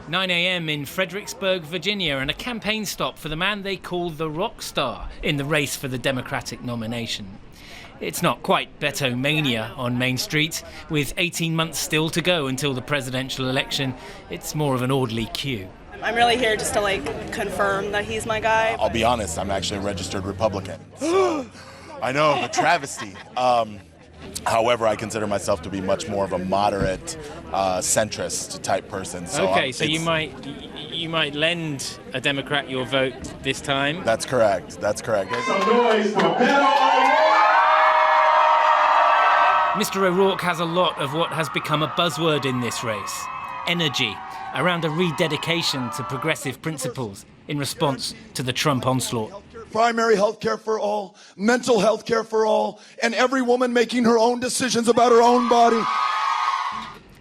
9 a.m. in Fredericksburg, Virginia, and a campaign stop for the man they call the rock star in the race for the Democratic nomination. It's not quite Betomania on Main Street. With 18 months still to go until the presidential election, it's more of an orderly queue. I'm really here just to confirm that he's my guy. I'll be honest, I'm actually a registered Republican. So, I know, the travesty. However, I consider myself to be much more of a moderate, centrist type person. So so you might lend a Democrat your vote this time. That's correct. That's correct. Some noise for Beto O'Rourke. Mr. O'Rourke has a lot of what has become a buzzword in this race: energy, around a rededication to progressive principles in response to the Trump onslaught. Primary health care for all, mental health care for all, and every woman making her own decisions about her own body.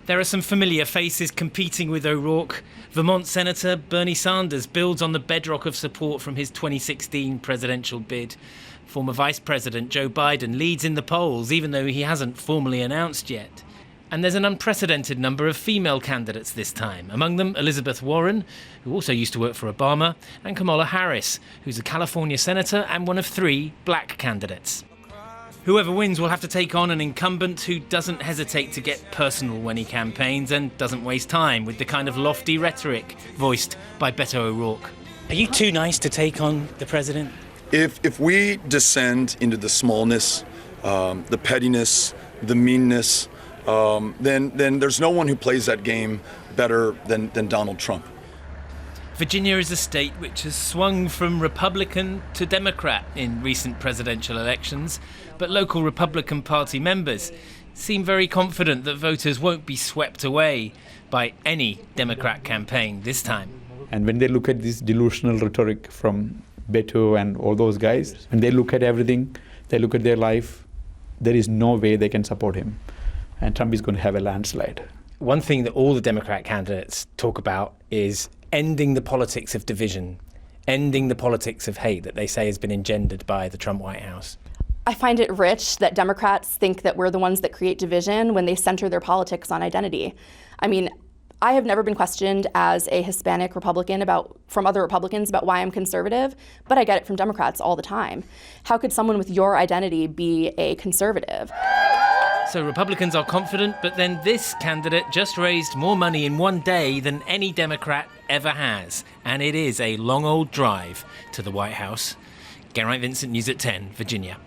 There are some familiar faces competing with O'Rourke. Vermont Senator Bernie Sanders builds on the bedrock of support from his 2016 presidential bid. Former Vice President Joe Biden leads in the polls, even though he hasn't formally announced yet. And there's an unprecedented number of female candidates this time. Among them, Elizabeth Warren, who also used to work for Obama, and Kamala Harris, who's a California senator and one of 3 black candidates. Whoever wins will have to take on an incumbent who doesn't hesitate to get personal when he campaigns and doesn't waste time with the kind of lofty rhetoric voiced by Beto O'Rourke. Are you too nice to take on the president? If we descend into the smallness, the pettiness, the meanness, then there's no one who plays that game better than Donald Trump. Virginia is a state which has swung from Republican to Democrat in recent presidential elections, but local Republican Party members seem very confident that voters won't be swept away by any Democrat campaign this time. And when they look at this delusional rhetoric from Beto and all those guys, when they look at everything, they look at their life, there is no way they can support him. And Trump is going to have a landslide. One thing that all the Democrat candidates talk about is ending the politics of division, ending the politics of hate that they say has been engendered by the Trump White House. I find it rich that Democrats think that we're the ones that create division when they center their politics on identity. I mean, I have never been questioned as a Hispanic Republican from other Republicans about why I'm conservative, but I get it from Democrats all the time. How could someone with your identity be a conservative? So Republicans are confident, but then this candidate just raised more money in one day than any Democrat ever has. And it is a long old drive to the White House. Geraint Vincent, News at 10, Virginia.